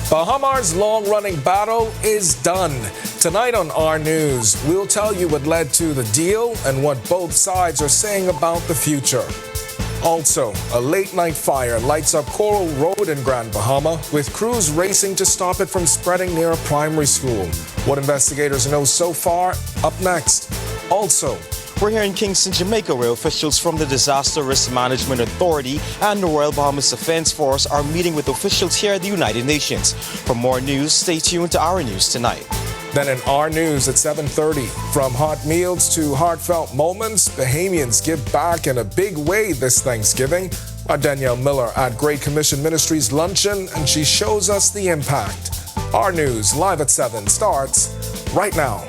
Bahamas' long-running battle is done. Tonight on Our News, we'll tell you what led to the deal and what both sides are saying about the future. Also, a late-night fire lights up Coral Road in Grand Bahama, with crews racing to stop it from spreading near a primary school. What investigators know so far, up next. Also, we're here in Kingston, Jamaica, where officials from the Disaster Risk Management Authority and the Royal Bahamas Defense Force are meeting with officials here at the United Nations. For more news, stay tuned to Our News tonight. Then in Our News at 7:30, from hot meals to heartfelt moments, Bahamians give back in a big way this Thanksgiving. Our Danielle Miller at Great Commission Ministries luncheon, and she shows us the impact. Our News live at 7 starts right now.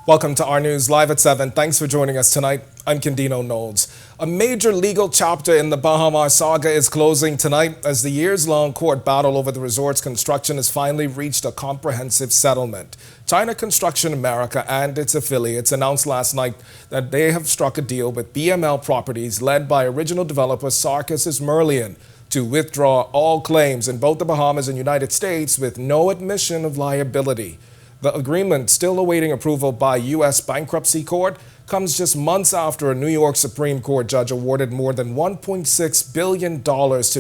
Welcome to Our News live at 7. Thanks for joining us tonight. I'm Candino Knowles. A major legal chapter in the Bahamas saga is closing tonight as the years-long court battle over the resort's construction has finally reached a comprehensive settlement. China Construction America and its affiliates announced last night that they have struck a deal with BML Properties, led by original developer Sarkis's Merlion, to withdraw all claims in both the Bahamas and United States with no admission of liability. The agreement, still awaiting approval by U.S. Bankruptcy Court, comes just months after a New York Supreme Court judge awarded more than $1.6 billion to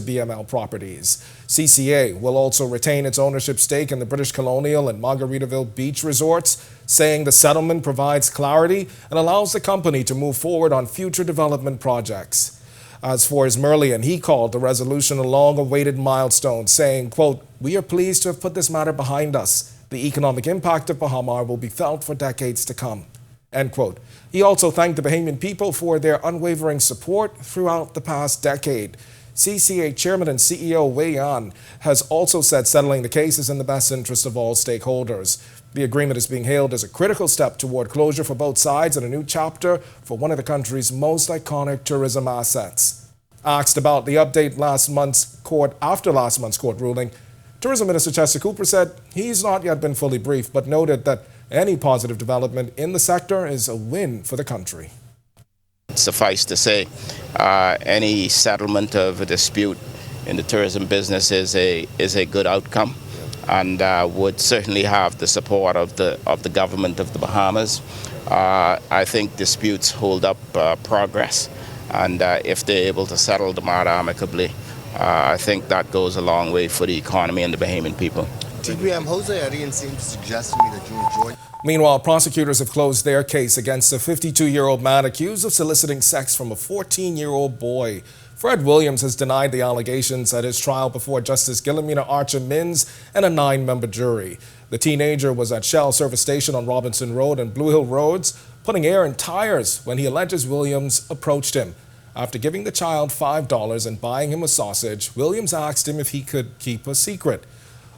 BML Properties. CCA will also retain its ownership stake in the British Colonial and Margaritaville Beach resorts, saying the settlement provides clarity and allows the company to move forward on future development projects. As for his Merlion, he called the resolution a long-awaited milestone, saying, quote, "We are pleased to have put this matter behind us. The economic impact of Bahamas will be felt for decades to come," end quote. He also thanked the Bahamian people for their unwavering support throughout the past decade. CCA Chairman and CEO Wei Yan has also said settling the case is in the best interest of all stakeholders. The agreement is being hailed as a critical step toward closure for both sides and a new chapter for one of the country's most iconic tourism assets. Asked about the update after last month's court ruling, Tourism Minister Chester Cooper said he's not yet been fully briefed, but noted that any positive development in the sector is a win for the country. Suffice to say, any settlement of a dispute in the tourism business is a good outcome, and would certainly have the support of the government of the Bahamas. I think disputes hold up progress, and if they're able to settle the matter amicably, I think that goes a long way for the economy and the Bahamian people. Jose Arian seemed to suggest to me that you enjoyed. Meanwhile, prosecutors have closed their case against a 52-year-old man accused of soliciting sex from a 14-year-old boy. Fred Williams has denied the allegations at his trial before Justice Gilomena Archer Mins and a 9-member jury. The teenager was at Shell Service Station on Robinson Road and Blue Hill Roads, putting air in tires when he alleges Williams approached him. After giving the child $5 and buying him a sausage, Williams asked him if he could keep a secret.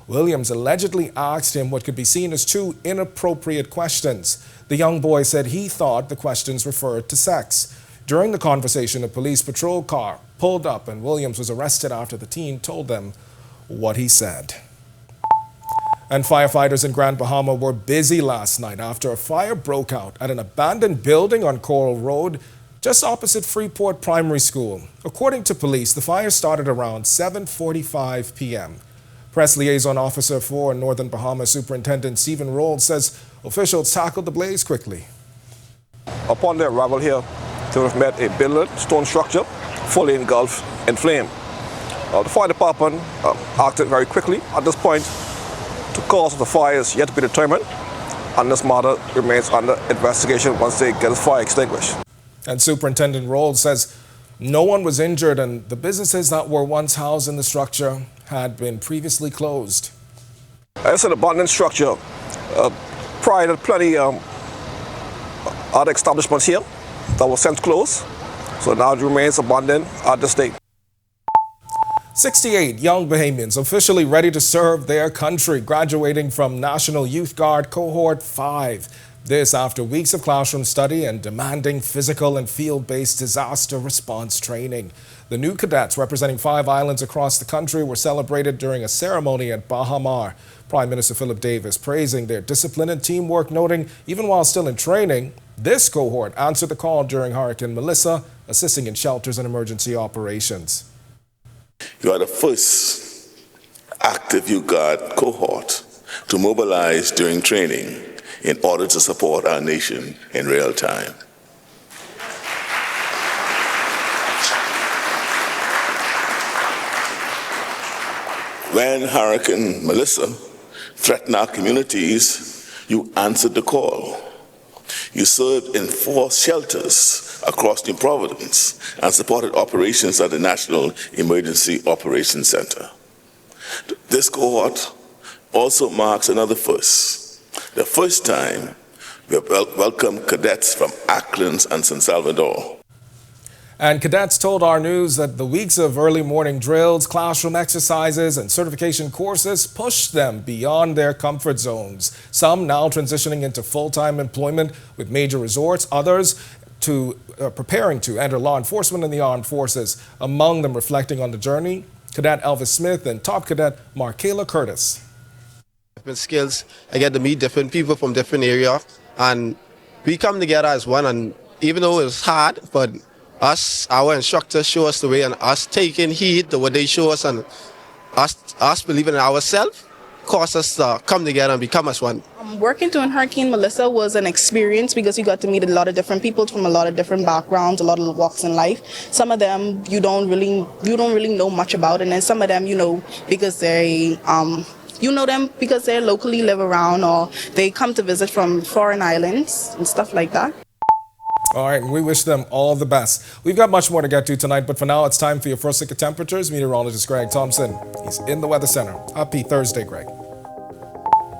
Williams allegedly asked him what could be seen as 2 inappropriate questions. The young boy said he thought the questions referred to sex. During the conversation, a police patrol car pulled up and Williams was arrested after the teen told them what he said. And firefighters in Grand Bahama were busy last night after a fire broke out at an abandoned building on Coral Road, just opposite Freeport Primary School. According to police, the fire started around 7:45 p.m. Press Liaison Officer for Northern Bahamas Superintendent Stephen Roll says officials tackled the blaze quickly. Upon their arrival here, they have met a billet stone structure fully engulfed in flame. The fire department acted very quickly. At this point, the cause of the fire is yet to be determined, and this matter remains under investigation once they get the fire extinguished. And Superintendent Roll says no one was injured and the businesses that were once housed in the structure had been previously closed. It's an abandoned structure. Prior to plenty other establishments here that were since closed, so now it remains abandoned at this date. 68 young Bahamians officially ready to serve their country, graduating from National Youth Guard Cohort 5. This after weeks of classroom study and demanding physical and field-based disaster response training. The new cadets representing 5 islands across the country were celebrated during a ceremony at Bahamas. Prime Minister Philip Davis praising their discipline and teamwork, noting even while still in training, this cohort answered the call during Hurricane Melissa, assisting in shelters and emergency operations. You are the first active youth guard cohort to mobilize during training in order to support our nation in real time. When Hurricane Melissa threatened our communities, you answered the call. You served in 4 shelters across New Providence and supported operations at the National Emergency Operations Center. This cohort also marks another first, the first time we have welcomed cadets from Acklins and San Salvador. And cadets told our news that the weeks of early morning drills, classroom exercises, and certification courses pushed them beyond their comfort zones. Some now transitioning into full-time employment with major resorts, others preparing to enter law enforcement in the armed forces. Among them reflecting on the journey, Cadet Elvis Smith and Top Cadet Markayla Curtis. Different skills, I get to meet different people from different areas, and we come together as one. And even though it's hard, but our instructors show us the way, and us taking heed to what they show us, and us believing in ourselves, cause us to come together and become as one. Working during Hurricane Melissa was an experience because you got to meet a lot of different people from a lot of different backgrounds, a lot of walks in life. Some of them you don't really know much about, and then some of them because they them because they locally live around, or they come to visit from foreign islands and stuff like that. All right, we wish them all the best. We've got much more to get to tonight, but for now, it's time for your first look at temperatures. Meteorologist Greg Thompson, he's in the Weather Center. Happy Thursday, Greg.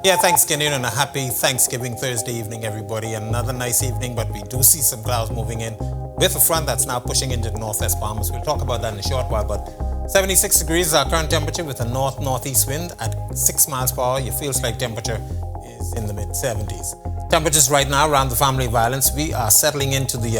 Yeah, thanks, Gideon, and a happy Thanksgiving Thursday evening, everybody. Another nice evening, but we do see some clouds moving in with a front that's now pushing into the northwest Bahamas. We'll talk about that in a short while, but 76 degrees is our current temperature with a north-northeast wind at 6 miles per hour. Your feel-like temperature is in the mid-70s. Temperatures right now around the family of islands, we are settling into the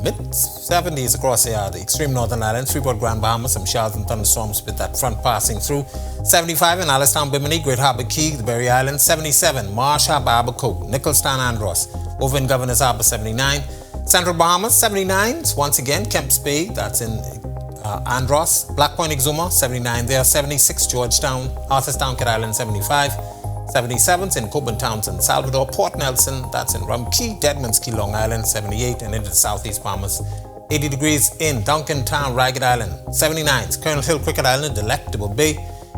mid-70s across the extreme northern islands, Freeport, Grand Bahamas, some showers and thunderstorms with that front passing through. 75 in Alistown, Bimini, Great Harbour Key, the Berry Islands. 77, Marsh Harbour, Abaco, Nicholstown, Andros. Over in Governor's Harbour, 79. Central Bahamas, 79. Once again, Kemps Bay, that's in Andros. Black Point, Exuma, 79 there. 76, Georgetown, Arthurstown, Kid Island, 75. 77s in Coburn Townsend, Salvador, Port Nelson, that's in Rum Key, Deadman's Key, Long Island, 78, and into the southeast Bahamas. 80 degrees in Duncan Town, Ragged Island. 79s, Colonel Hill, Cricket Island, Delectable Bay.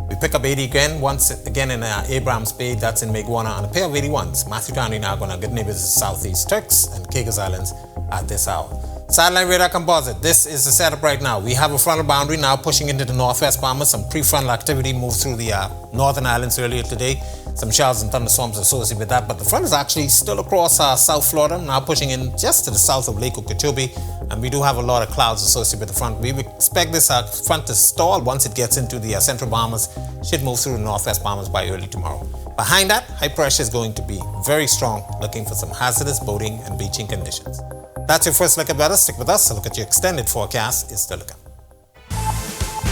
We pick up 80 again, once again in Abrams Bay, that's in Meguana, and a pair of 81s. Matthew County, Nagona, good neighbors, southeast Turks, and Caicos Islands at this hour. Satellite radar composite. This is the setup right now. We have a frontal boundary now pushing into the northwest Bahamas. Some prefrontal activity moved through the northern islands earlier today. Some showers and thunderstorms associated with that, but the front is actually still across South Florida, now pushing in just to the south of Lake Okeechobee, and we do have a lot of clouds associated with the front. We expect this front to stall once it gets into the central Bahamas. Should move through the northwest Bahamas by early tomorrow. Behind that, high pressure is going to be very strong, looking for some hazardous boating and beaching conditions. That's your first look at weather. Stick with us. A look at your extended forecast is still to come.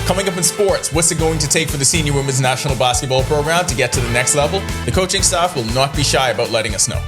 Coming up in sports, what's it going to take for the senior women's national basketball program to get to the next level? The coaching staff will not be shy about letting us know.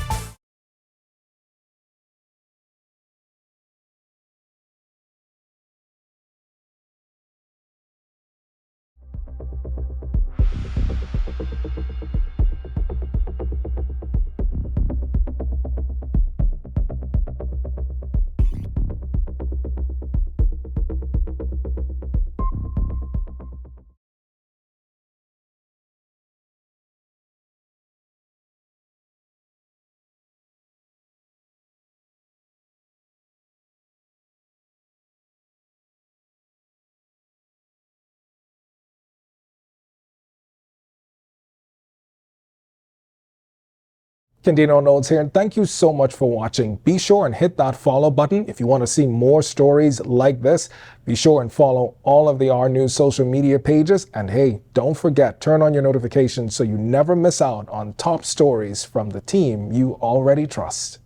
Candino Nodes here, and thank you so much for watching. Be sure and hit that follow button if you want to see more stories like this. Be sure and follow all of the Our News social media pages. And hey, don't forget, turn on your notifications so you never miss out on top stories from the team you already trust.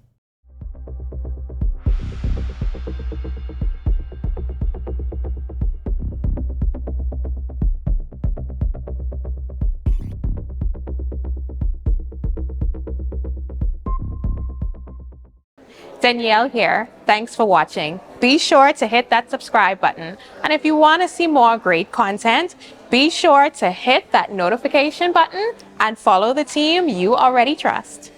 Danielle here. Thanks for watching. Be sure to hit that subscribe button. And if you want to see more great content, be sure to hit that notification button and follow the team you already trust.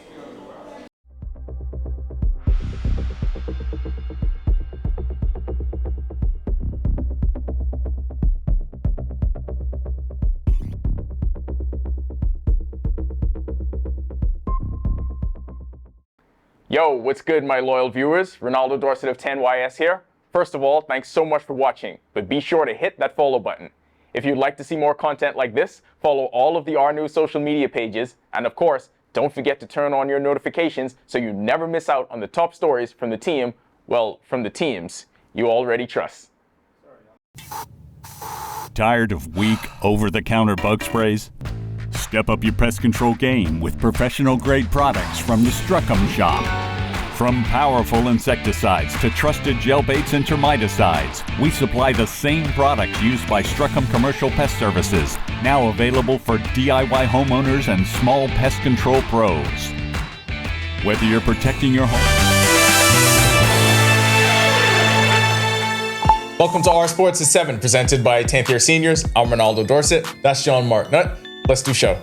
Yo, what's good, my loyal viewers? Ronaldo Dorset of 10YS here. First of all, thanks so much for watching, but be sure to hit that follow button. If you'd like to see more content like this, follow all of the Our News social media pages, and of course, don't forget to turn on your notifications so you never miss out on the top stories from the team, well, from the teams you already trust. Tired of weak, over-the-counter bug sprays? Step up your pest control game with professional-grade products from the Struckham Shop. From powerful insecticides to trusted gel baits and termiticides, we supply the same products used by Struckham Commercial Pest Services, now available for DIY homeowners and small pest control pros. Whether you're protecting your home... Welcome to Our Sports at 7, presented by 10th Year Seniors. I'm Ronaldo Dorset. That's John Marknut. Let's do show.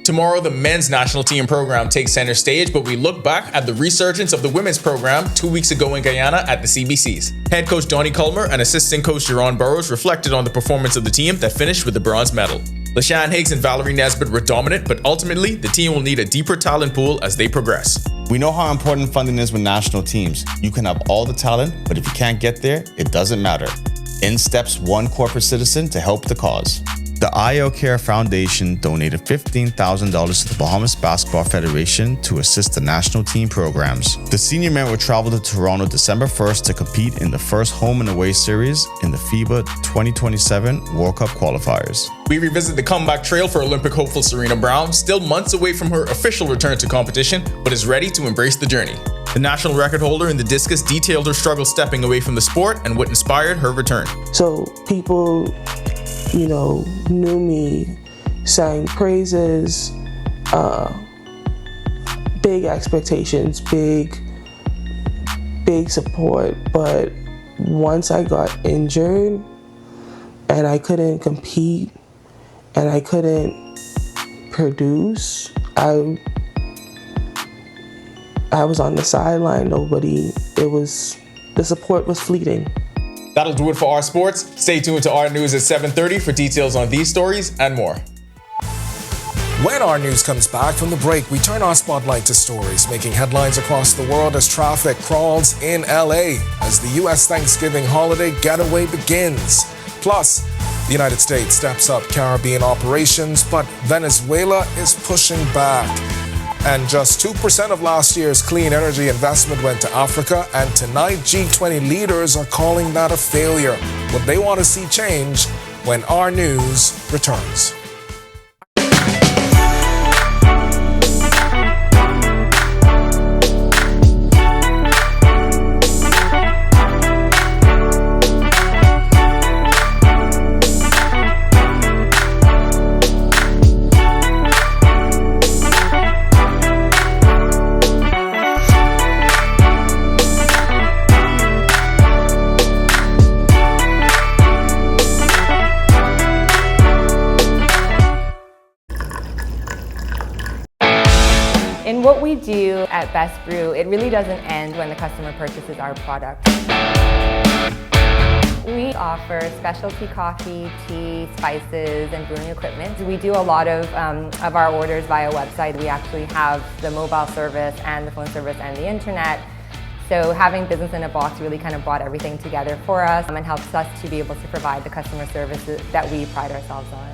Tomorrow, the men's national team program takes center stage, but we look back at the resurgence of the women's program 2 weeks ago in Guyana at the CBCs. Head coach Donnie Culmer and assistant coach Jerron Burrows reflected on the performance of the team that finished with the bronze medal. LaShawn Higgs and Valerie Nesbitt were dominant, but ultimately, the team will need a deeper talent pool as they progress. We know how important funding is with national teams. You can have all the talent, but if you can't get there, it doesn't matter. In steps one corporate citizen to help the cause. The IO Care Foundation donated $15,000 to the Bahamas Basketball Federation to assist the national team programs. The senior men will travel to Toronto December 1st to compete in the first home and away series in the FIBA 2027 World Cup qualifiers. We revisit the comeback trail for Olympic hopeful Serena Brown, still months away from her official return to competition, but is ready to embrace the journey. The national record holder in the discus detailed her struggle stepping away from the sport and what inspired her return. So people, knew me, sang praises, big expectations, big support. But once I got injured and I couldn't compete and I couldn't produce, I was on the sideline. The support was fleeting. That'll do it for Our Sports. Stay tuned to Our News at 7:30 for details on these stories and more. When Our News comes back from the break, we turn our spotlight to stories making headlines across the world as traffic crawls in LA as the U.S. Thanksgiving holiday getaway begins. Plus, the United States steps up Caribbean operations, but Venezuela is pushing back. And just 2% of last year's clean energy investment went to Africa, and tonight G20 leaders are calling that a failure. What they want to see change when Our News returns. In what we do at Best Brew, it really doesn't end when the customer purchases our product. We offer specialty coffee, tea, spices, and brewing equipment. We do a lot of our orders via website. We actually have the mobile service and the phone service and the internet. So having business in a box really kind of brought everything together for us and helps us to be able to provide the customer services that we pride ourselves on.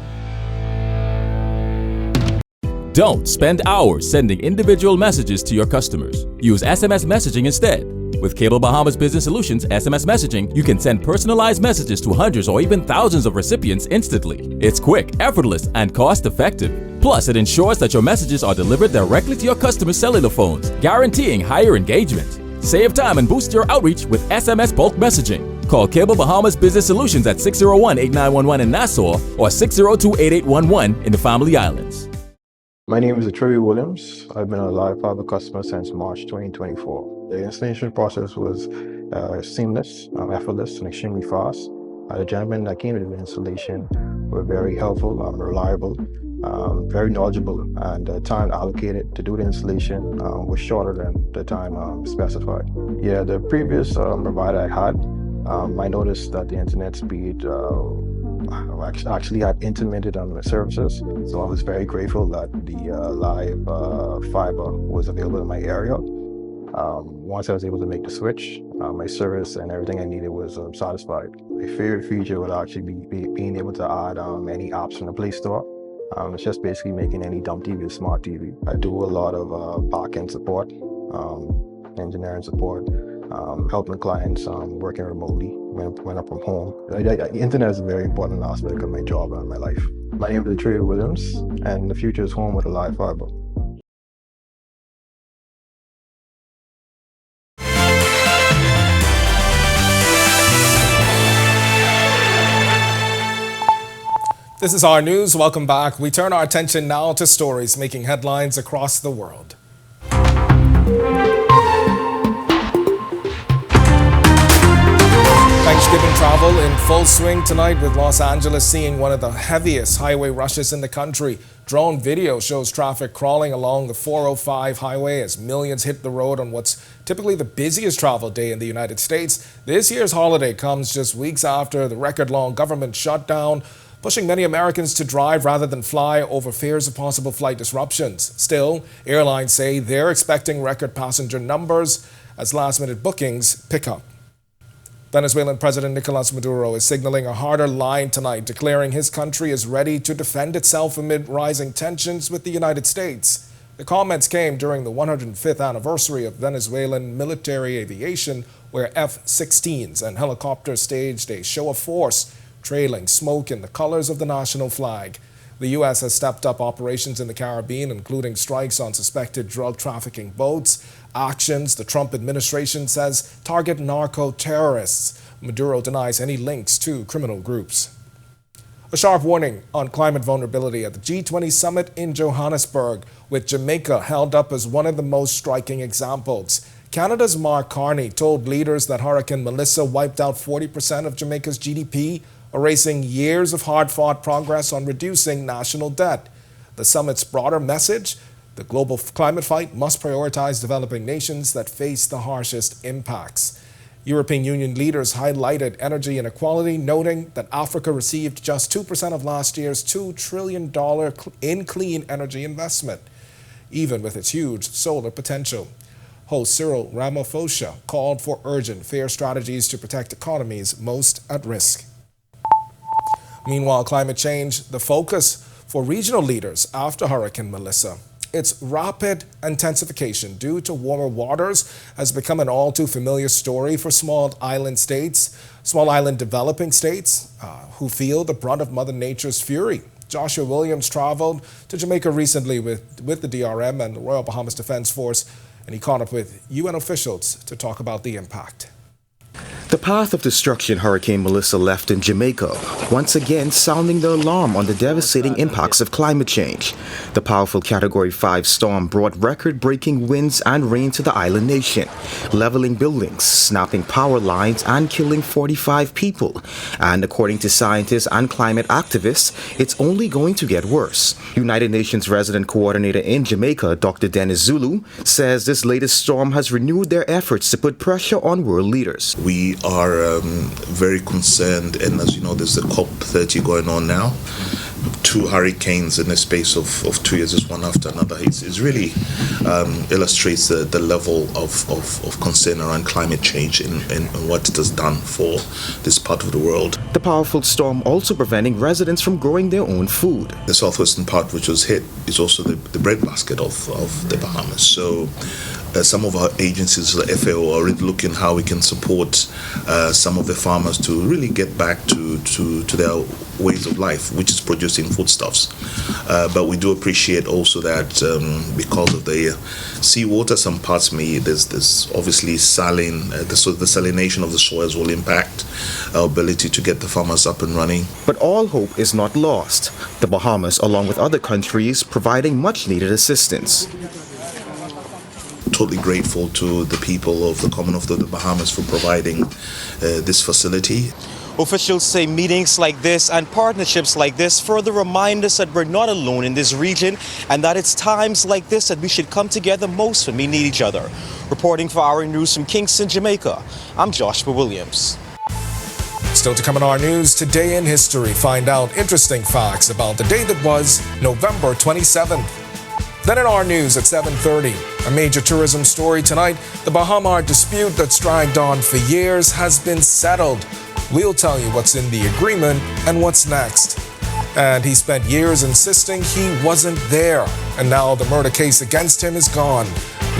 Don't spend hours sending individual messages to your customers. Use SMS messaging instead. With Cable Bahamas Business Solutions SMS messaging, you can send personalized messages to hundreds or even thousands of recipients instantly. It's quick, effortless, and cost-effective. Plus, it ensures that your messages are delivered directly to your customers' cellular phones, guaranteeing higher engagement. Save time and boost your outreach with SMS bulk messaging. Call Cable Bahamas Business Solutions at 601-8911 in Nassau or 602-8811 in the Family Islands. My name is Trevor Williams. I've been a live fiber customer since March 2024. The installation process was seamless, effortless, and extremely fast. The gentlemen that came to the installation were very helpful, reliable, very knowledgeable, and the time allocated to do the installation was shorter than the time specified. Yeah, the previous provider I had, I noticed that the internet speed actually had intermittent on the services, so I was very grateful that the live fiber was available in my area. Once I was able to make the switch, my service and everything I needed was satisfied. My favorite feature would actually be being able to add any apps from the Play Store. It's just basically making any dumb TV a smart TV. I do a lot of back-end support, engineering support, helping clients working remotely when I'm from home. The internet is a very important aspect of my job and my life. My name is Trevor Williams, and the future is home with a live fiber. This is our news. Welcome back. We turn our attention now to stories making headlines across the world. Thanksgiving travel in full swing tonight, with Los Angeles seeing one of the heaviest highway rushes in the country. Drone video shows traffic crawling along the 405 highway as millions hit the road on what's typically the busiest travel day in the United States. This year's holiday comes just weeks after the record-long government shutdown, pushing many Americans to drive rather than fly over fears of possible flight disruptions. Still, airlines say they're expecting record passenger numbers as last-minute bookings pick up. Venezuelan President Nicolas Maduro is signaling a harder line tonight, declaring his country is ready to defend itself amid rising tensions with the United States. The comments came during the 105th anniversary of Venezuelan military aviation, where F-16s and helicopters staged a show of force, trailing smoke in the colors of the national flag. The U.S. has stepped up operations in the Caribbean, including strikes on suspected drug trafficking boats. Actions the Trump administration says target narco-terrorists. Maduro denies any links to criminal groups. A sharp warning on climate vulnerability at the G20 summit in Johannesburg, with Jamaica held up as one of the most striking examples. Canada's Mark Carney told leaders that Hurricane Melissa wiped out 40% of Jamaica's GDP, erasing years of hard-fought progress on reducing national debt. The summit's broader message: the global climate fight must prioritize developing nations that face the harshest impacts. European Union leaders highlighted energy inequality, noting that Africa received just 2% of last year's $2 trillion in clean energy investment, even with its huge solar potential. Host Cyril Ramaphosa called for urgent, fair strategies to protect economies most at risk. Meanwhile, climate change, the focus for regional leaders after Hurricane Melissa. Its rapid intensification due to warmer waters has become an all too familiar story for small island developing states who feel the brunt of Mother Nature's fury. Joshua Williams traveled to Jamaica recently with the DRM and the Royal Bahamas Defense Force, and he caught up with UN officials to talk about the impact. The path of destruction Hurricane Melissa left in Jamaica, once again sounding the alarm on the devastating impacts of climate change. The powerful Category 5 storm brought record-breaking winds and rain to the island nation, leveling buildings, snapping power lines, and killing 45 people. And according to scientists and climate activists, it's only going to get worse. United Nations resident coordinator in Jamaica, Dr. Dennis Zulu, says this latest storm has renewed their efforts to put pressure on world leaders. We are very concerned, and as you know, there's the COP30 going on now, two hurricanes in the space of 2 years, just one after another, it really illustrates the level of concern around climate change and what it has done for this part of the world. The powerful storm also preventing residents from growing their own food. The southwestern part, which was hit, is also the breadbasket of the Bahamas. So some of our agencies, the FAO, are really looking how we can support some of the farmers to really get back to their ways of life, which is producing foodstuffs. But we do appreciate also that because of the seawater, some parts there's obviously saline, so the salination of the soils will impact our ability to get the farmers up and running. But all hope is not lost. The Bahamas, along with other countries, providing much needed assistance. Totally grateful to the people of the Commonwealth of the Bahamas for providing this facility. Officials say meetings like this and partnerships like this further remind us that we're not alone in this region and that it's times like this that we should come together most when we need each other. Reporting for Our News from Kingston, Jamaica, I'm Joshua Williams. Still to come on Our News, Today in History, find out interesting facts about the day that was November 27th. Then in Our News at 7:30, a major tourism story tonight. The Bahama dispute that's dragged on for years has been settled. We'll tell you what's in the agreement and what's next. And he spent years insisting he wasn't there. And now the murder case against him is gone.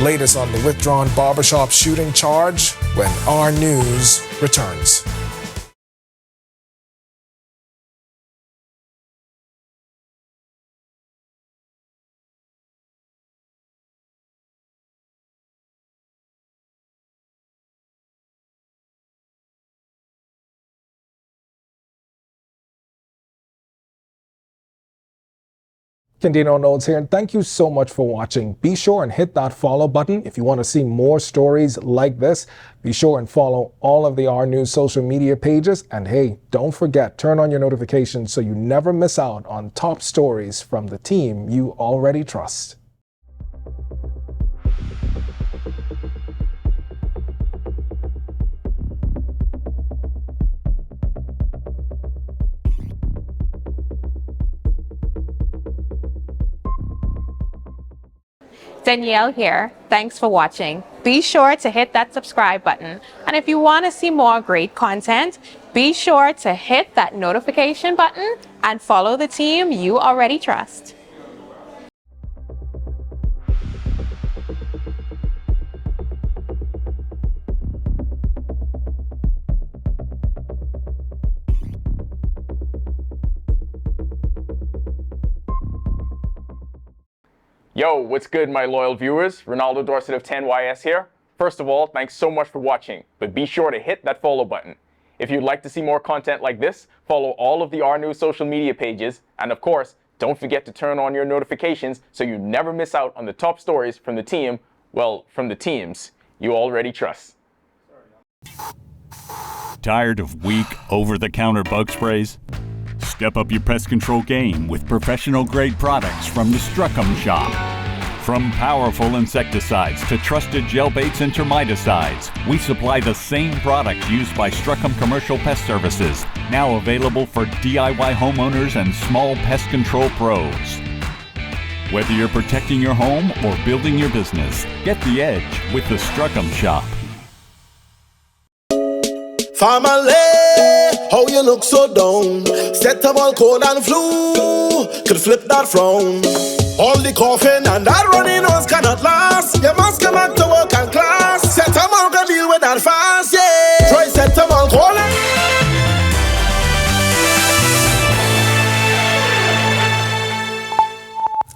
Latest on the withdrawn barbershop shooting charge when Our News returns. Candino Notes here, and thank you so much for watching. Be sure and hit that follow button if you want to see more stories like this. Be sure and follow all of the Our News social media pages. And hey, don't forget, turn on your notifications so you never miss out on top stories from the team you already trust. Danielle here. Thanks for watching. Be sure to hit that subscribe button. And if you want to see more great content, be sure to hit that notification button and follow the team you already trust. Yo, what's good, my loyal viewers? Ronaldo Dorset of 10YS here. First of all, thanks so much for watching, but be sure to hit that follow button. If you'd like to see more content like this, follow all of the Our News social media pages, and of course, don't forget to turn on your notifications so you never miss out on the top stories from the team, well, from the teams you already trust. Tired of weak, over-the-counter bug sprays? Step up your pest control game with professional-grade products from the Struckham Shop. From powerful insecticides to trusted gel baits and termiticides, we supply the same products used by Struckham Commercial Pest Services, now available for DIY homeowners and small pest control pros. Whether you're protecting your home or building your business, get the edge with the Struckham Shop. Family, how you look so down? Set up all cold and flu, could flip that frown. All the coughing and that running nose cannot last. You must come back to work and class. Set them all, go deal with that fast, yeah. Try set them all cold.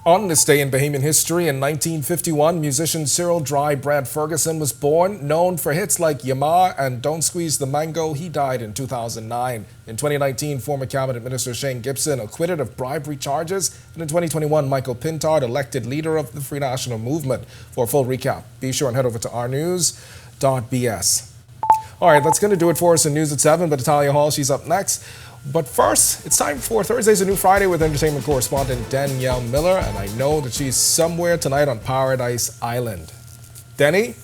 On this day in Bahamian history, in 1951, musician Cyril Dry Brad Ferguson was born. Known for hits like Yama and Don't Squeeze the Mango, he died in 2009. In 2019, former Cabinet Minister Shane Gibson acquitted of bribery charges. And in 2021, Michael Pintard elected leader of the Free National Movement. For a full recap, be sure and head over to ournews.bs. All right, that's going to do it for us in News at 7, but Natalia Hall, she's up next. But first, it's time for Thursday's A New Friday with entertainment correspondent Danielle Miller, and I know that she's somewhere tonight on Paradise Island. Denny?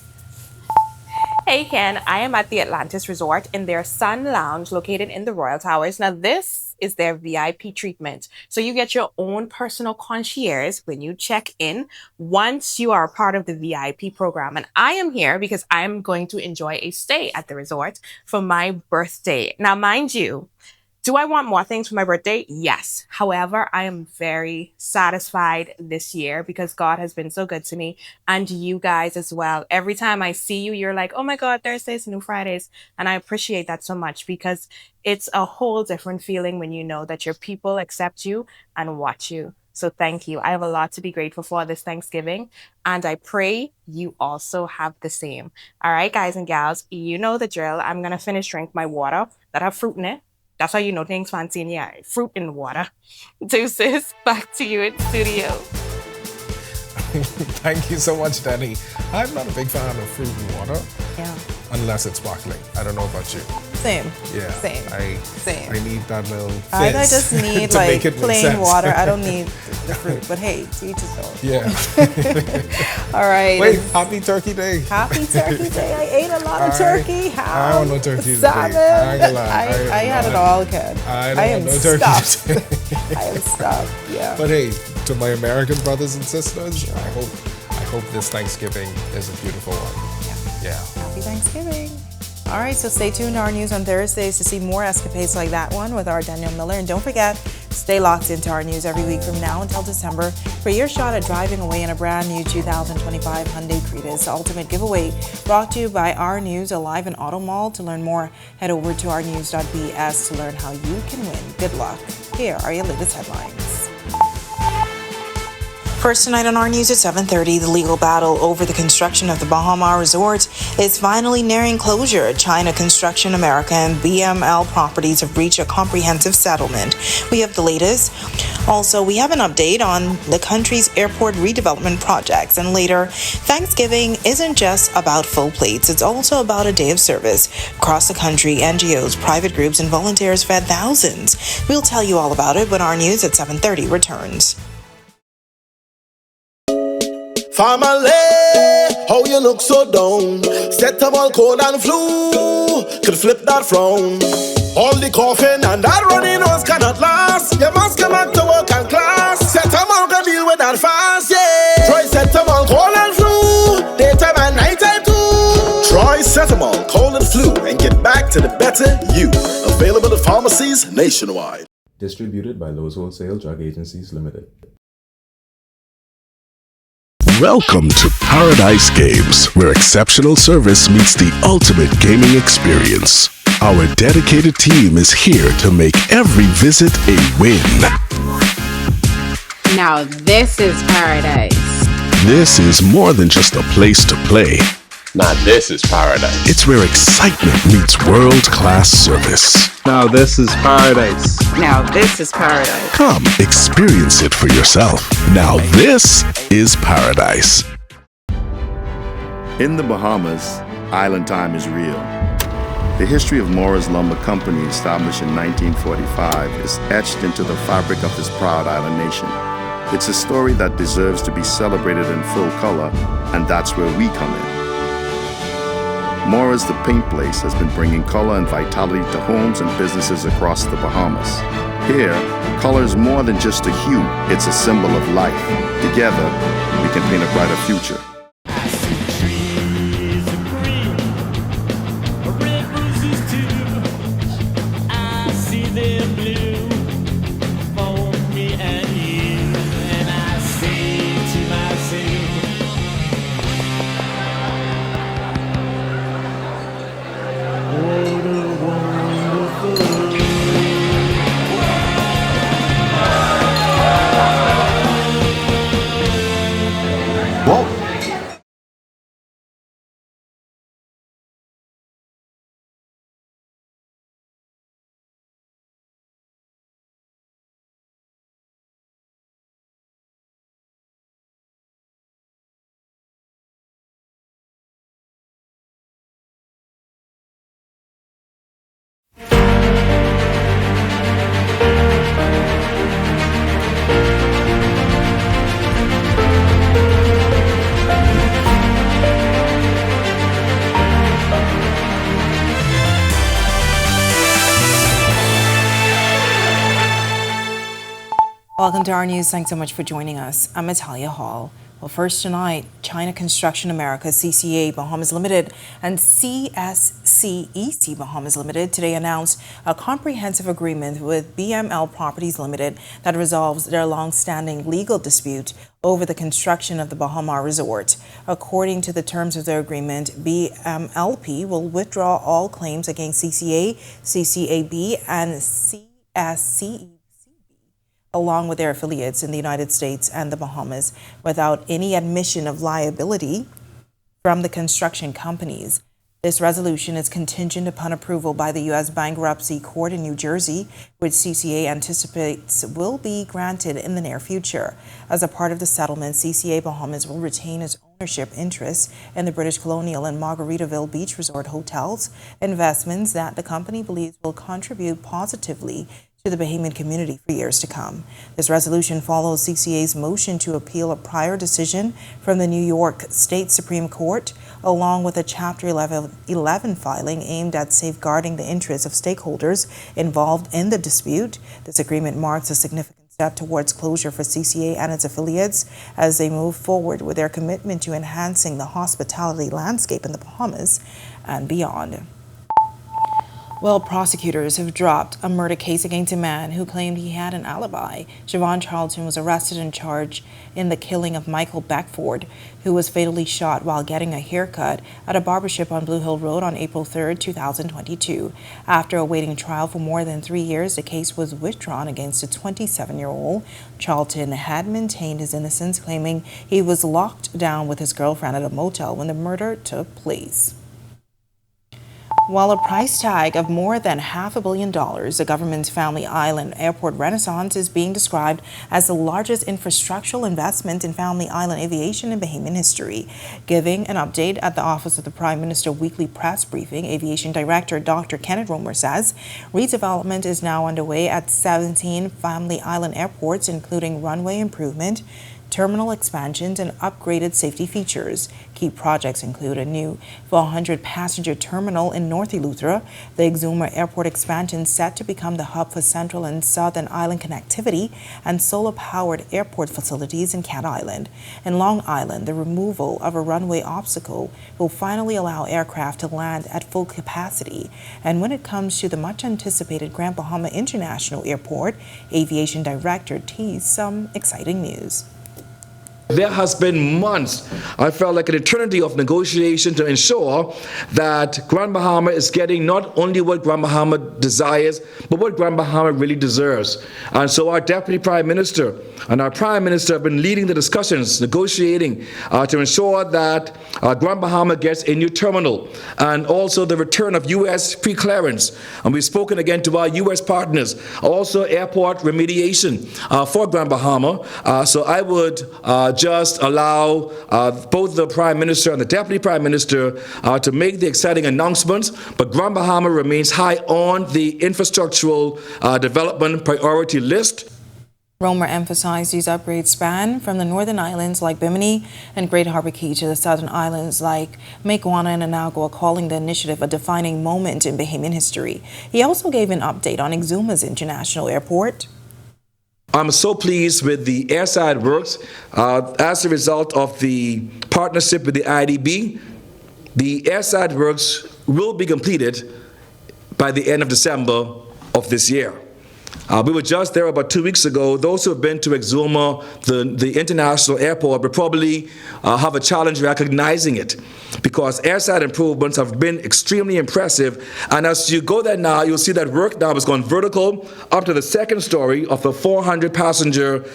Hey Ken, I am at the Atlantis Resort in their Sun Lounge located in the Royal Towers. Now this is their VIP treatment. So you get your own personal concierge when you check in once you are a part of the VIP program. And I am here because I'm going to enjoy a stay at the resort for my birthday. Now mind you, do I want more things for my birthday? Yes. However, I am very satisfied this year because God has been so good to me and you guys as well. Every time I see you, you're like, oh my God, Thursdays, new Fridays. And I appreciate that so much because it's a whole different feeling when you know that your people accept you and watch you. So thank you. I have a lot to be grateful for this Thanksgiving, and I pray you also have the same. All right, guys and gals, you know the drill. I'm going to finish drink my water that have fruit in it. That's how you know things fancy in here. Fruit in water. Deuces, back to you in studio. Thank you so much, Danny. I'm not a big fan of fruit and water. Yeah. Unless it's sparkling. I don't know about you. Same. Yeah. Same. I need that little fizz I just need to make like it make plain sense. water. I don't need the fruit. But hey, to each his own. Yeah. All right. Wait, happy Turkey Day. Happy Turkey Day. I ate a lot of turkey. I don't want no turkey Salmon. today. I ain't gonna lie. I had it all, Ken. I am want no turkey stuffed. today. I am stuffed. Yeah. But hey, to my American brothers and sisters, I hope this Thanksgiving is a beautiful one. Yeah. Happy Thanksgiving. All right, so stay tuned to our news on Thursdays to see more escapades like that one with our Daniel Miller. And don't forget, stay locked into our news every week from now until December for your shot at driving away in a brand new 2025 Hyundai Kritas Ultimate Giveaway, brought to you by Our News, Alive and Auto Mall. To learn more, head over to ournews.bs to learn how you can win. Good luck. Here are your latest headlines. First tonight on our news at 7:30, the legal battle over the construction of the Bahamas resort is finally nearing closure. China Construction America and BML Properties have reached a comprehensive settlement. We have the latest. Also, we have an update on the country's airport redevelopment projects. And later, Thanksgiving isn't just about full plates. It's also about a day of service. Across the country, NGOs, private groups, and volunteers fed thousands. We'll tell you all about it when our news at 7:30 returns. Family, how you look so down? Set up all cold and flu, could flip that frown. All the coughing and that runny nose cannot last. You must come back to work and class. Set them all can deal with that fast, yeah. Try set them all cold and flu, daytime and nighttime too. Try Setamol, cold and flu, and get back to the better you. Available at pharmacies nationwide. Distributed by Lowe's Wholesale Drug Agencies Limited. Welcome to Paradise Games, where exceptional service meets the ultimate gaming experience. Our dedicated team is here to make every visit a win. Now this is paradise. This is more than just a place to play. Now this is paradise. It's where excitement meets world-class service. Now this is paradise. Now this is paradise. Come experience it for yourself. Now this is paradise. In the Bahamas, island time is real. The history of Morris Lumber Company, established in 1945, is etched into the fabric of this proud island nation. It's a story that deserves to be celebrated in full color, and that's where we come in. Morris the Paint Place has been bringing color and vitality to homes and businesses across the Bahamas. Here, color is more than just a hue, it's a symbol of life. Together, we can paint a brighter future. Welcome to our news. Thanks so much for joining us. I'm Natalia Hall. Well, first tonight, China Construction America, CCA Bahamas Limited, and CSCEC Bahamas Limited today announced a comprehensive agreement with BML Properties Limited that resolves their long-standing legal dispute over the construction of the Bahamas resort. According to the terms of their agreement, BMLP will withdraw all claims against CCA, CCAB, and CSCE along with their affiliates in the United States and the Bahamas without any admission of liability from the construction companies. This resolution is contingent upon approval by the U.S. Bankruptcy Court in New Jersey, which CCA anticipates will be granted in the near future. As a part of the settlement, CCA Bahamas will retain its ownership interests in the British Colonial and Margaritaville Beach Resort hotels, investments that the company believes will contribute positively to the Bahamian community for years to come. This resolution follows CCA's motion to appeal a prior decision from the New York State Supreme Court, along with a Chapter 11 filing aimed at safeguarding the interests of stakeholders involved in the dispute. This agreement marks a significant step towards closure for CCA and its affiliates as they move forward with their commitment to enhancing the hospitality landscape in the Bahamas and beyond. Well, prosecutors have dropped a murder case against a man who claimed he had an alibi. Siobhan Charlton was arrested and charged in the killing of Michael Beckford, who was fatally shot while getting a haircut at a barbershop on Blue Hill Road on April 3, 2022. After awaiting trial for more than 3 years, the case was withdrawn against a 27-year-old. Charlton had maintained his innocence, claiming he was locked down with his girlfriend at a motel when the murder took place. While a price tag of more than $500 million, the government's Family Island Airport Renaissance is being described as the largest infrastructural investment in Family Island aviation in Bahamian history. Giving an update at the Office of the Prime Minister weekly press briefing, Aviation Director Dr. Kenneth Romer says redevelopment is now underway at 17 Family Island airports, including runway improvement, terminal expansions, and upgraded safety features. Key projects include a new 400-passenger terminal in North Eleuthera, the Exuma Airport expansion set to become the hub for Central and Southern Island connectivity, and solar-powered airport facilities in Cat Island. In Long Island, the removal of a runway obstacle will finally allow aircraft to land at full capacity. And when it comes to the much-anticipated Grand Bahama International Airport, Aviation Director teased some exciting news. There has been months, I felt like an eternity of negotiation to ensure that Grand Bahama is getting not only what Grand Bahama desires, but what Grand Bahama really deserves. And so our Deputy Prime Minister and our Prime Minister have been leading the discussions, negotiating to ensure that Grand Bahama gets a new terminal and also the return of U.S. pre-clearance. And we've spoken again to our U.S. partners, also airport remediation for Grand Bahama. So I would just allow both the Prime Minister and the Deputy Prime Minister to make the exciting announcements, but Grand Bahama remains high on the infrastructural development priority list. Romer emphasized these upgrades span from the northern islands like Bimini and Great Harbor Key to the southern islands like Maikwana and Anagua, calling the initiative a defining moment in Bahamian history. He also gave an update on Exuma's International Airport. I'm so pleased with the airside works. As a result of the partnership with the IDB, the airside works will be completed by the end of December of this year. We were just there about 2 weeks ago. Those who have been to Exuma, the international airport, will probably have a challenge recognizing it because airside improvements have been extremely impressive. And as you go there now, you'll see that work now has gone vertical up to the second story of the 400-passenger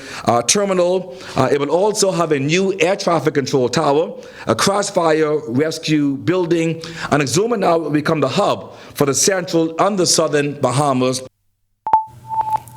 terminal. It will also have a new air traffic control tower, a crossfire rescue building, and Exuma now will become the hub for the central and the southern Bahamas.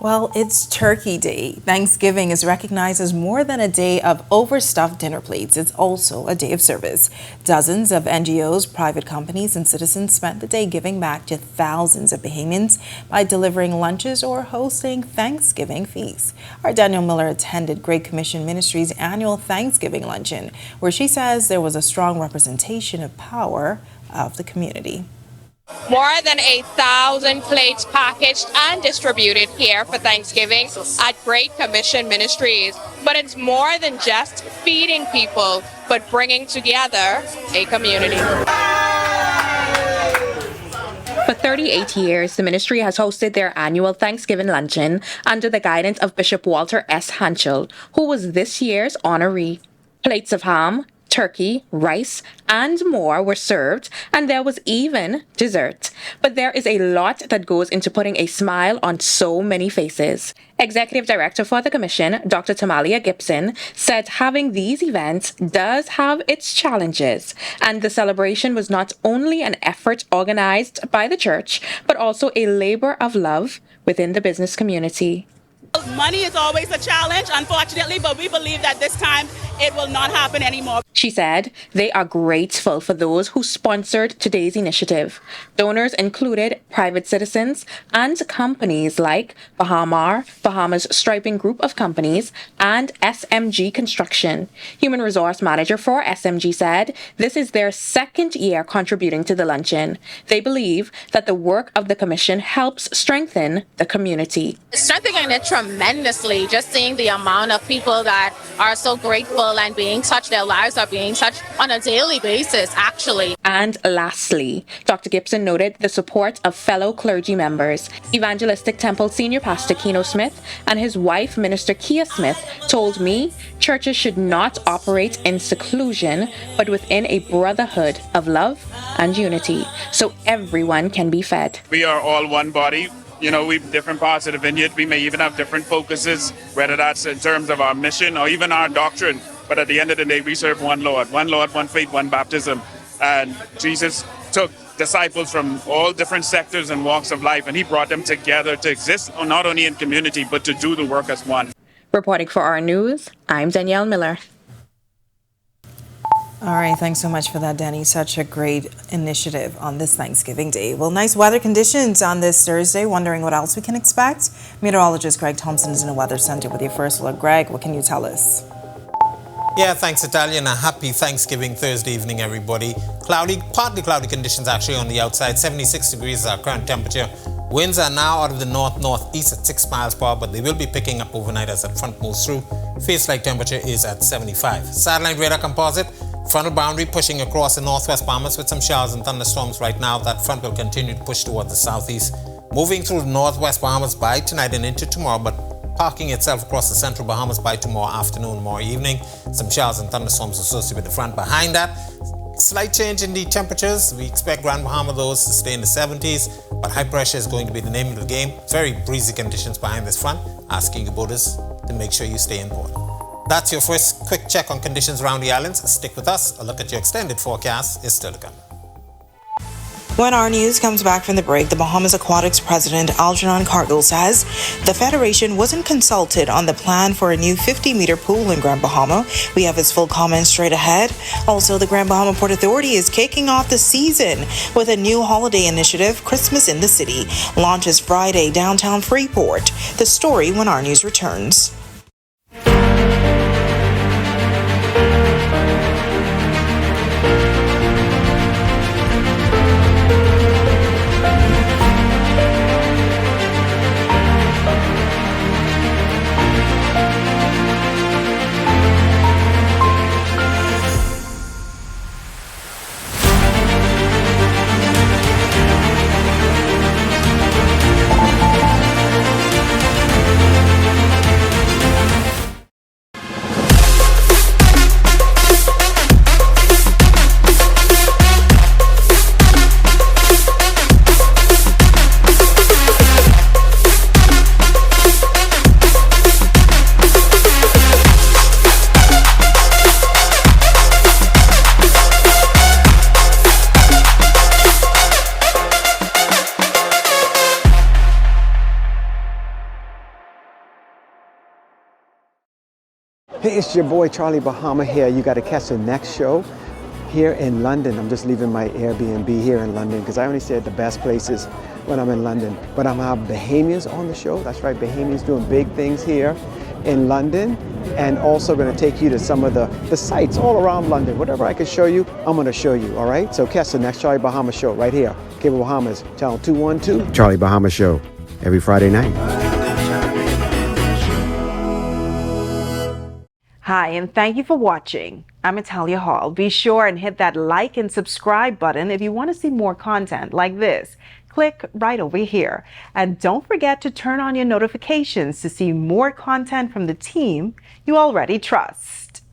Well, it's Turkey Day. Thanksgiving is recognized as more than a day of overstuffed dinner plates. It's also a day of service. Dozens of NGOs, private companies, and citizens spent the day giving back to thousands of Bahamians by delivering lunches or hosting Thanksgiving feasts. Our Daniel Miller attended Great Commission Ministry's annual Thanksgiving luncheon, where she says there was a strong representation of power of the community. More than 1,000 plates packaged and distributed here for Thanksgiving at Great Commission Ministries. But it's more than just feeding people, but bringing together a community. For 38 years, the ministry has hosted their annual Thanksgiving luncheon under the guidance of Bishop Walter S. Hanchel, who was this year's honoree. Plates of ham, turkey, rice, and more were served, and there was even dessert. But there is a lot that goes into putting a smile on so many faces. Executive Director for the Commission, Dr. Tamalia Gibson, said having these events does have its challenges, and the celebration was not only an effort organized by the church, but also a labor of love within the business community. Money is always a challenge, unfortunately, but we believe that this time it will not happen anymore. She said they are grateful for those who sponsored today's initiative. Donors included private citizens and companies like Bahamas Striping Group of Companies, and SMG Construction. Human Resource Manager for SMG said this is their second year contributing to the luncheon. They believe that the work of the commission helps strengthen the community. Strengthening it tremendously, just seeing the amount of people that are so grateful and being touched, their lives are being touched on a daily basis, actually. And lastly, Dr. Gibson noted the support of fellow clergy members. Evangelistic Temple Senior Pastor Keno Smith and his wife, Minister Kia Smith, told me churches should not operate in seclusion, but within a brotherhood of love and unity, so everyone can be fed. We are all one body. You know, we've different parts of the vineyard. We may even have different focuses, whether that's in terms of our mission or even our doctrine. But at the end of the day, we serve one Lord, one faith, one baptism. And Jesus took disciples from all different sectors and walks of life, and he brought them together to exist not only in community, but to do the work as one. Reporting for Our News, I'm Danielle Miller. All right, thanks so much for that, Danny. Such a great initiative on this Thanksgiving Day. Well, nice weather conditions on this Thursday. Wondering what else we can expect? Meteorologist Greg Thompson is in the Weather Center with your first look. Greg, what can you tell us? Yeah, thanks, Italia, and a happy Thanksgiving Thursday evening, everybody. Cloudy, partly cloudy conditions actually on the outside. 76 degrees is our current temperature. Winds are now out of the north-northeast at 6 miles per hour, but they will be picking up overnight as that front moves through. Face-like temperature is at 75. Satellite radar composite. Frontal boundary pushing across the northwest Bahamas with some showers and thunderstorms right now. That front will continue to push towards the southeast, moving through the northwest Bahamas by tonight and into tomorrow, but parking itself across the central Bahamas by tomorrow afternoon, tomorrow evening. Some showers and thunderstorms associated with the front. Behind that, slight change in the temperatures. We expect Grand Bahama those to stay in the 70s, but high pressure is going to be the name of the game. Very breezy conditions behind this front, asking you boaters to make sure you stay in port. That's your first quick check on conditions around the islands. Stick with us. A look at your extended forecast is still to come. When Our News comes back from the break, the Bahamas Aquatics president Algernon Cargill says the Federation wasn't consulted on the plan for a new 50-meter pool in Grand Bahama. We have his full comments straight ahead. Also, the Grand Bahama Port Authority is kicking off the season with a new holiday initiative, Christmas in the City. Launches Friday downtown Freeport. The story when Our News returns. Hey, it's your boy Charlie Bahama here. You got to catch the next show here in London. I'm just leaving my Airbnb here in London because I only stay at the best places when I'm in London. But I'm going to have Bahamians on the show. That's right, Bahamians doing big things here in London, and also going to take you to some of the sites all around London. Whatever I can show you, I'm going to show you, all right? So catch the next Charlie Bahamas show right here, Cable Bahamas, channel 212. Charlie Bahamas show, every Friday night. Hi, and thank you for watching. I'm Italia Hall. Be sure and hit that like and subscribe button if you want to see more content like this. Click right over here. And don't forget to turn on your notifications to see more content from the team you already trust.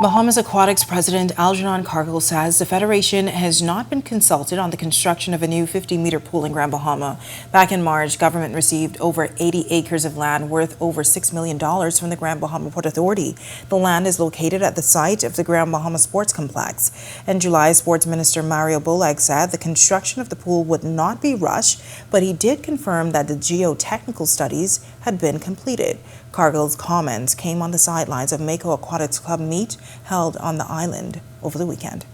Bahamas Aquatics President Algernon Cargill says the Federation has not been consulted on the construction of a new 50-meter pool in Grand Bahama. Back in March, government received over 80 acres of land worth over $6 million from the Grand Bahama Port Authority. The land is located at the site of the Grand Bahama Sports Complex. In July, Sports Minister Mario Bolag said the construction of the pool would not be rushed, but he did confirm that the geotechnical studies had been completed. Cargill's comments came on the sidelines of Mako Aquatics Club meet held on the island over the weekend.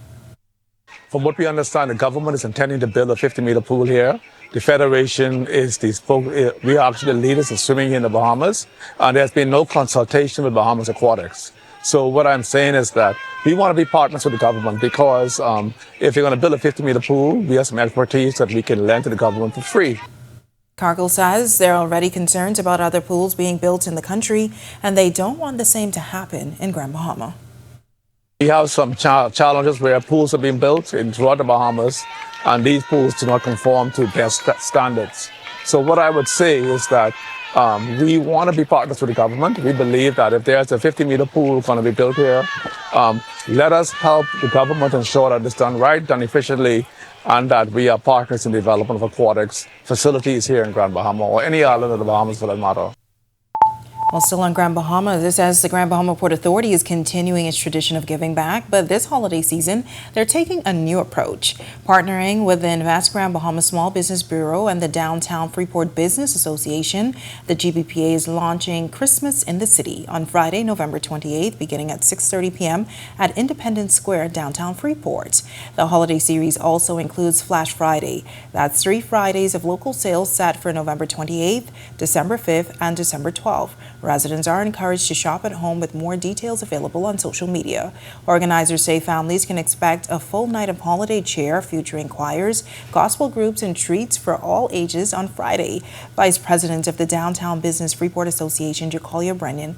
From what we understand, the government is intending to build a 50-meter pool here. The Federation is we are actually the leaders of swimming in the Bahamas, and there's been no consultation with Bahamas Aquatics. So what I'm saying is that we want to be partners with the government because if you're going to build a 50-meter pool, we have some expertise that we can lend to the government for free. Cargill says there are already concerns about other pools being built in the country, and they don't want the same to happen in Grand Bahama. We have some challenges where pools are being built throughout the Bahamas, and these pools do not conform to their standards. So what I would say is that we want to be partners with the government. We believe that if there's a 50-meter pool going to be built here, let us help the government ensure that it's done right, done efficiently, and that we are partners in the development of aquatics facilities here in Grand Bahama or any island of the Bahamas for that matter. Well, still on Grand Bahama, this as the Grand Bahama Port Authority is continuing its tradition of giving back, but this holiday season, they're taking a new approach. Partnering with the Invest Grand Bahama Small Business Bureau and the Downtown Freeport Business Association, the GBPA is launching Christmas in the City on Friday, November 28th, beginning at 6:30 p.m. at Independence Square, downtown Freeport. The holiday series also includes Flash Friday. That's 3 Fridays of local sales set for November 28th, December 5th, and December 12th. Residents are encouraged to shop at home with more details available on social media. Organizers say families can expect a full night of holiday cheer featuring choirs, gospel groups, and treats for all ages on Friday. Vice President of the Downtown Business Freeport Association, Jacolia Brennan,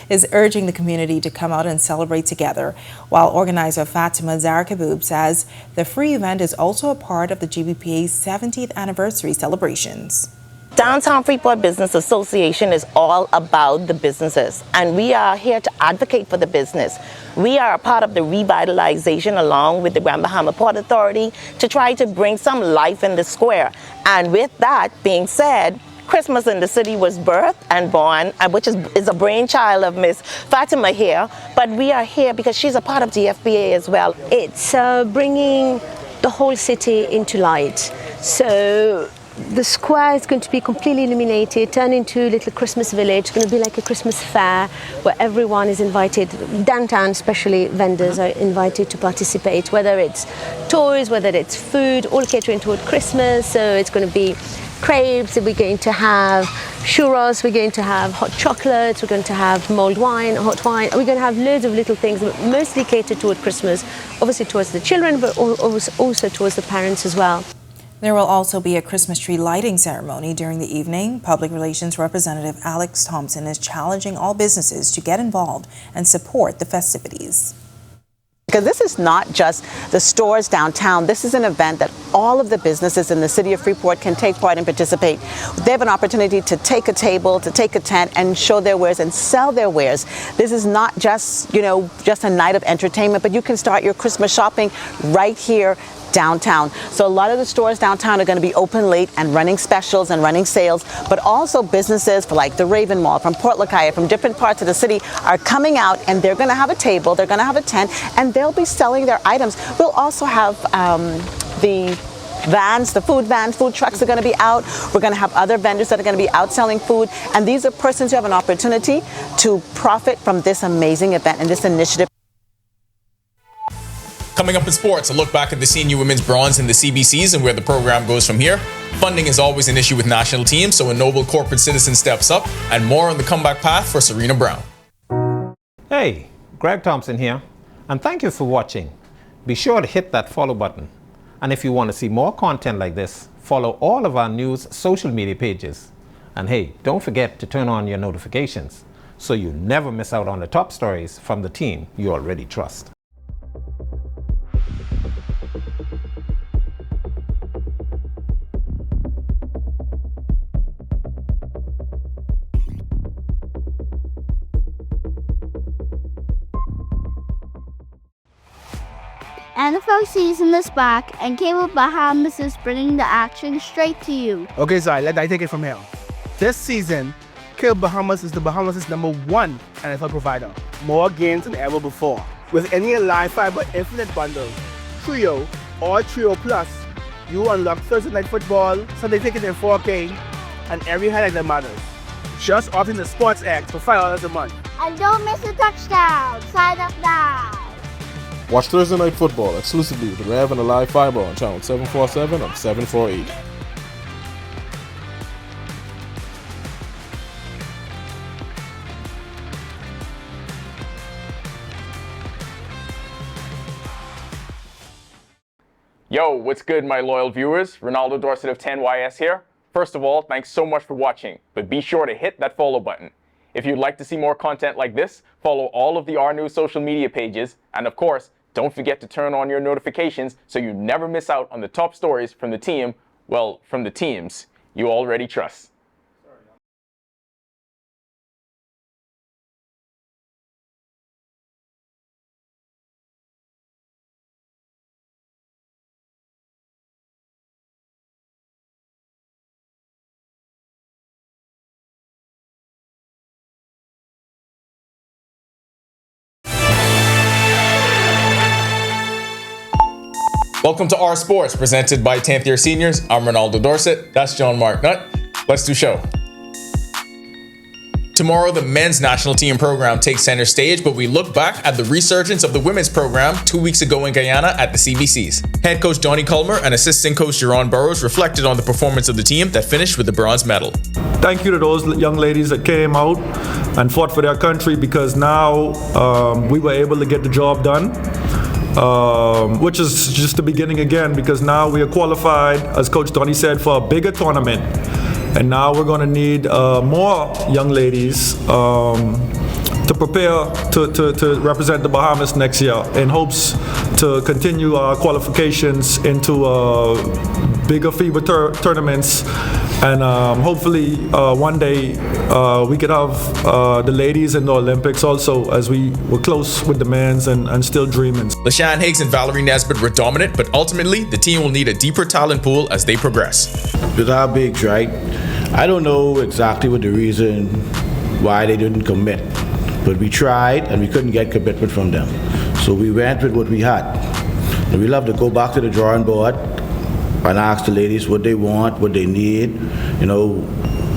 is urging the community to come out and celebrate together, while organizer Fatima Zarakaboub says the free event is also a part of the GBPA's 70th anniversary celebrations. Downtown Freeport Business Association is all about the businesses, and we are here to advocate for the business. We are a part of the revitalization along with the Grand Bahama Port Authority to try to bring some life in the square. And with that being said, Christmas in the City was birthed and born, which is a brainchild of Miss Fatima here, but we are here because she's a part of GFBA as well. It's bringing the whole city into light. So the square is going to be completely illuminated, turned into a little Christmas village. It's going to be like a Christmas fair where everyone is invited. Downtown, especially vendors, are invited to participate, whether it's toys, whether it's food, all catering toward Christmas. So it's going to be crepes, we're going to have churros, we're going to have hot chocolates, we're going to have mulled wine, hot wine. We're going to have loads of little things, mostly catered toward Christmas, obviously towards the children, but also towards the parents as well. There will also be a Christmas tree lighting ceremony during the evening. Public Relations Representative Alex Thompson is challenging all businesses to get involved and support the festivities. Because this is not just the stores downtown. This is an event that all of the businesses in the city of Freeport can take part and participate. They have an opportunity to take a table, to take a tent and show their wares and sell their wares. This is not just, just a night of entertainment, but you can start your Christmas shopping right here downtown. So a lot of the stores downtown are going to be open late and running specials and running sales, but also businesses like the Raven Mall from Port Lacaya, from different parts of the city are coming out, and they're going to have a table, they're going to have a tent, and they'll be selling their items. We'll also have the vans, the food vans, food trucks are going to be out. We're going to have other vendors that are going to be out selling food. And these are persons who have an opportunity to profit from this amazing event and this initiative. Coming up in sports, a look back at the senior women's bronze in the CBCs and where the program goes from here. Funding is always an issue with national teams, so a noble corporate citizen steps up, and more on the comeback path for Serena Brown. Hey, Greg Thompson here, and thank you for watching. Be sure to hit that follow button. And if you want to see more content like this, follow all of our news social media pages. And hey, don't forget to turn on your notifications so you never miss out on the top stories from the team you already trust. NFL season is back, and Cable Bahamas is bringing the action straight to you. Okay, sorry, let I take it from here. This season, Cable Bahamas is the Bahamas' #1 NFL provider. More games than ever before. With any live fiber infinite bundle, Trio, or Trio Plus, you unlock Thursday Night Football, Sunday Ticket in 4K, and every highlight that matters. Just opt in the Sports X for $5 a month. And don't miss a touchdown. Sign up now. Watch Thursday Night Football exclusively with Rev and the Live Fiber on channel 747 and 748. Yo, what's good, my loyal viewers? Ronaldo Dorset of 10YS here. First of all, thanks so much for watching, but be sure to hit that follow button. If you'd like to see more content like this, follow all of the Our News social media pages, and of course, don't forget to turn on your notifications so you never miss out on the top stories from the team, well, from the teams you already trust. Welcome to Our Sports, presented by 10th year seniors. I'm Ronaldo Dorset. That's John Mark Nutt. Let's do show. Tomorrow, the men's national team program takes center stage, but we look back at the resurgence of the women's program 2 weeks ago in Guyana at the CBCs. Head coach Donnie Culmer and assistant coach Jerron Burrows reflected on the performance of the team that finished with the bronze medal. Thank you to those young ladies that came out and fought for their country, because now we were able to get the job done. Which is just the beginning again, because now we are qualified, as Coach Donnie said, for a bigger tournament. And now we're going to need more young ladies to prepare to represent the Bahamas next year, in hopes to continue our qualifications into bigger FIBA tournaments. And hopefully one day we could have the ladies in the Olympics also, as we were close with the men's and still dreaming. LaShawn Higgs and Valerie Nesbitt were dominant, but ultimately the team will need a deeper talent pool as they progress. With our bigs, right? I don't know exactly what the reason why they didn't commit, but we tried and we couldn't get commitment from them. So we went with what we had. And we love to go back to the drawing board and ask the ladies what they want, what they need,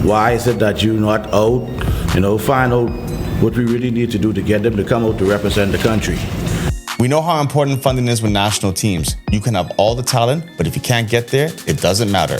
why is it that you're not out, find out what we really need to do to get them to come out to represent the country. We know how important funding is with national teams. You can have all the talent, but if you can't get there, it doesn't matter.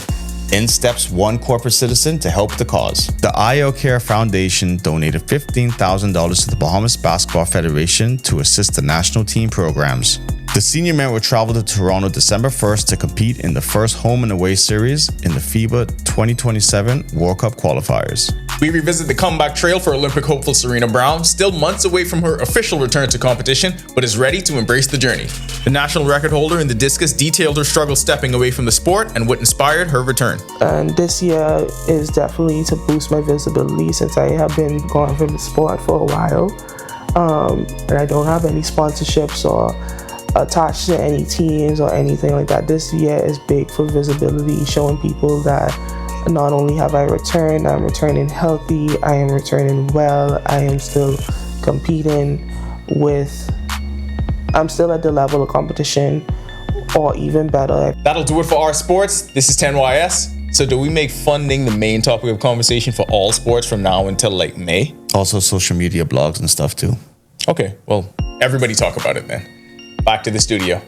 In steps one corporate citizen to help the cause. The IO Care Foundation donated $15,000 to the Bahamas Basketball Federation to assist the national team programs. The senior men will travel to Toronto December 1st to compete in the first home and away series in the FIBA 2027 World Cup qualifiers. We revisit the comeback trail for Olympic hopeful Serena Brown, still months away from her official return to competition, but is ready to embrace the journey. The national record holder in the discus detailed her struggle stepping away from the sport and what inspired her return. And this year is definitely to boost my visibility, since I have been gone from the sport for a while. And I don't have any sponsorships or attached to any teams or anything like that. This year is big for visibility, showing people that not only have I returned, I'm returning healthy, I am returning well, I am still competing I'm still at the level of competition or even better. That'll do it for our sports. This is 10YS. So do we make funding the main topic of conversation for all sports from now until like May? Also social media blogs and stuff too. Okay, well, everybody talk about it then. Back to the studio.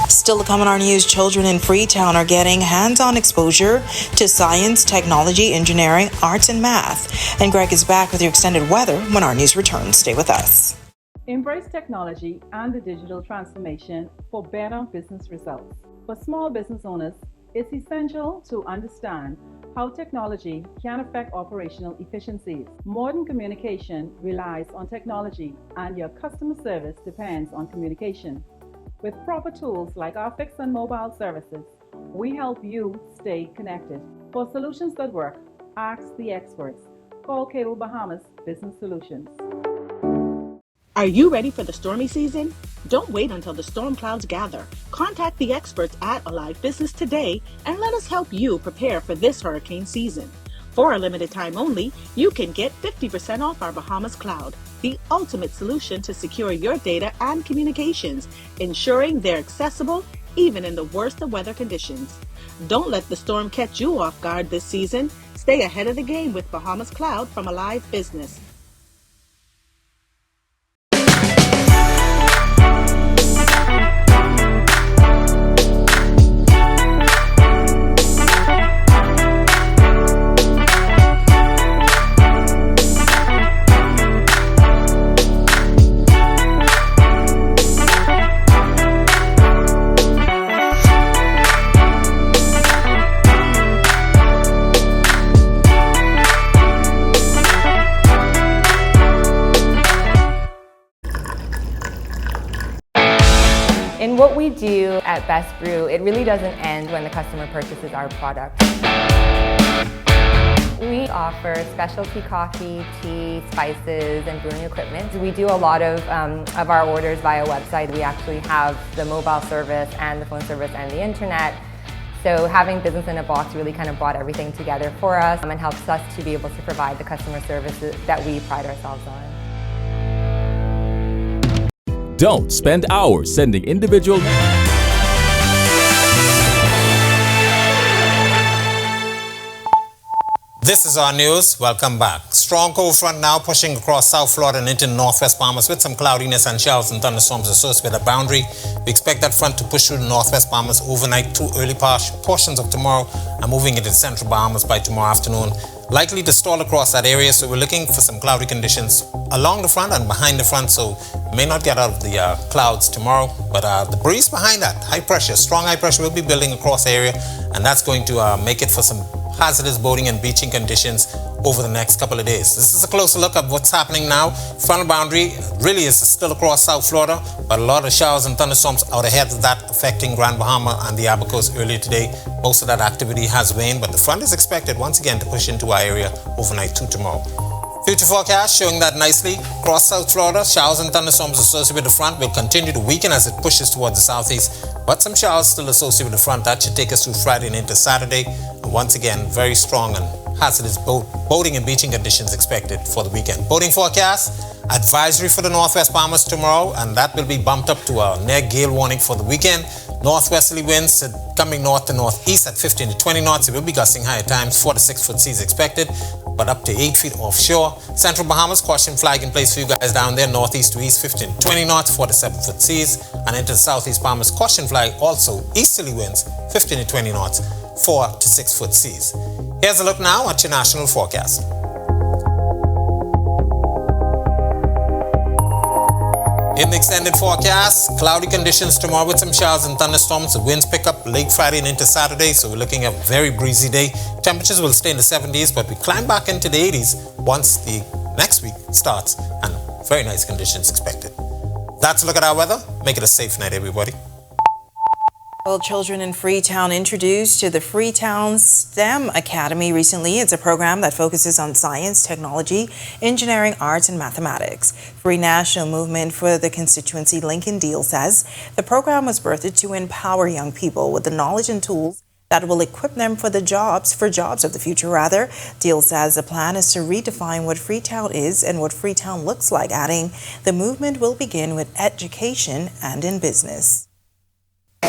Still to come on our news, children in Freetown are getting hands-on exposure to science, technology, engineering, arts, and math. And Greg is back with your extended weather when our news returns. Stay with us. Embrace technology and the digital transformation for better business results. For small business owners, it's essential to understand how technology can affect operational efficiencies. Modern communication relies on technology, and your customer service depends on communication. With proper tools like our fixed and mobile services, we help you stay connected. For solutions that work, ask the experts. Call Cable Bahamas Business Solutions. Are you ready for the stormy season? Don't wait until the storm clouds gather. Contact the experts at Alive Business today and let us help you prepare for this hurricane season. For a limited time only, you can get 50% off our Bahamas Cloud, the ultimate solution to secure your data and communications, ensuring they're accessible even in the worst of weather conditions. Don't let the storm catch you off guard this season. Stay ahead of the game with Bahamas Cloud from Alive Business. In what we do at Best Brew, it really doesn't end when the customer purchases our product. We offer specialty coffee, tea, spices, and brewing equipment. We do a lot of our orders via website. We actually have the mobile service and the phone service and the internet. So having business in a box really kind of brought everything together for us and helps us to be able to provide the customer services that we pride ourselves on. Don't spend hours sending individual. This is our news. Welcome back. Strong cold front now pushing across South Florida and into northwest Bahamas with some cloudiness and showers and thunderstorms associated with the boundary. We expect that front to push through the northwest Bahamas overnight to early portions of tomorrow and moving into the central Bahamas by tomorrow afternoon. Likely to stall across that area, so we're looking for some cloudy conditions along the front and behind the front, so may not get out of the clouds tomorrow, but the breeze behind that, high pressure, strong high pressure will be building across the area, and that's going to make it for some hazardous boating and beaching conditions over the next couple of days. This is a closer look at what's happening now. Frontal boundary really is still across South Florida, but a lot of showers and thunderstorms out ahead of that affecting Grand Bahama and the Abaco Coast earlier today. Most of that activity has waned, but the front is expected once again to push into our area overnight to tomorrow. Future forecast showing that nicely. Across South Florida, showers and thunderstorms associated with the front will continue to weaken as it pushes towards the southeast, but some showers still associated with the front. That should take us through Friday and into Saturday. And once again, very strong and hazardous boating and beaching conditions expected for the weekend. Boating forecast, advisory for the northwest Bahamas tomorrow, and that will be bumped up to a near gale warning for the weekend. Northwesterly winds coming north to northeast at 15 to 20 knots. It will be gusting high at times, 4 to 6 foot seas expected, but up to 8 feet offshore. Central Bahamas, caution flag in place for you guys down there, northeast to east, 15 to 20 knots, 4 to 7 foot seas. And into the southeast Bahamas, caution flag also, easterly winds, 15 to 20 knots, 4 to 6 foot seas. Here's a look now at your national forecast. In the extended forecast, cloudy conditions tomorrow with some showers and thunderstorms. The winds pick up late Friday and into Saturday, so we're looking at a very breezy day. Temperatures will stay in the 70s, but we climb back into the 80s once the next week starts, and very nice conditions expected. That's a look at our weather. Make it a safe night, everybody. Well, children in Freetown introduced to the Freetown STEM Academy recently. It's a program that focuses on science, technology, engineering, arts, and mathematics. Free National Movement for the Constituency Lincoln Deal says the program was birthed to empower young people with the knowledge and tools that will equip them for jobs of the future. Deal says the plan is to redefine what Freetown is and what Freetown looks like, adding the movement will begin with education and in business.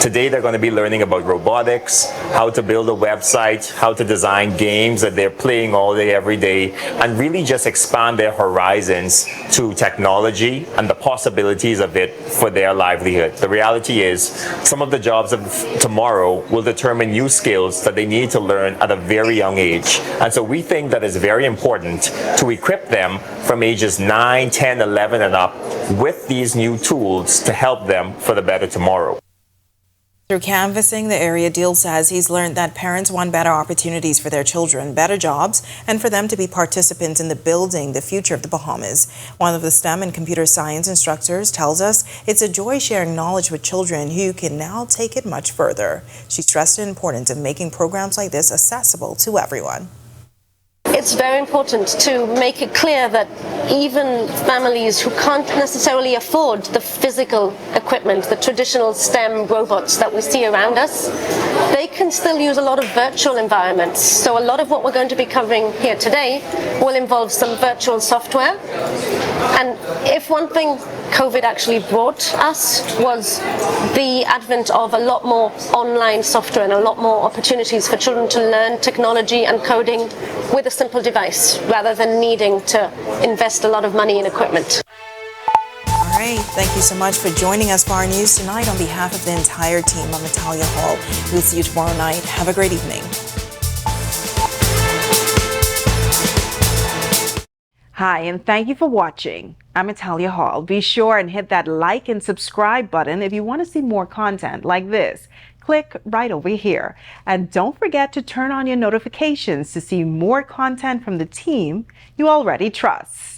Today they're going to be learning about robotics, how to build a website, how to design games that they're playing all day, every day, and really just expand their horizons to technology and the possibilities of it for their livelihood. The reality is, some of the jobs of tomorrow will determine new skills that they need to learn at a very young age. And so we think that it's very important to equip them from ages 9, 10, 11 and up with these new tools to help them for the better tomorrow. Through canvassing the area, Deal says he's learned that parents want better opportunities for their children, better jobs, and for them to be participants in the building the future of the Bahamas. One of the STEM and computer science instructors tells us it's a joy sharing knowledge with children who can now take it much further. She stressed the importance of making programs like this accessible to everyone. It's very important to make it clear that even families who can't necessarily afford the physical equipment, the traditional STEM robots that we see around us, they can still use a lot of virtual environments. So a lot of what we're going to be covering here today will involve some virtual software. And if one thing COVID actually brought us was the advent of a lot more online software and a lot more opportunities for children to learn technology and coding with a simple device rather than needing to invest a lot of money in equipment. All right, thank you so much for joining us for our news tonight. On behalf of the entire team, I'm Natalia Hall. We'll see you tomorrow night. Have a great evening. Hi, and thank you for watching. I'm Natalia Hall. Be sure and hit that like and subscribe button if you want to see more content like this. Click right over here. And don't forget to turn on your notifications to see more content from the team you already trust.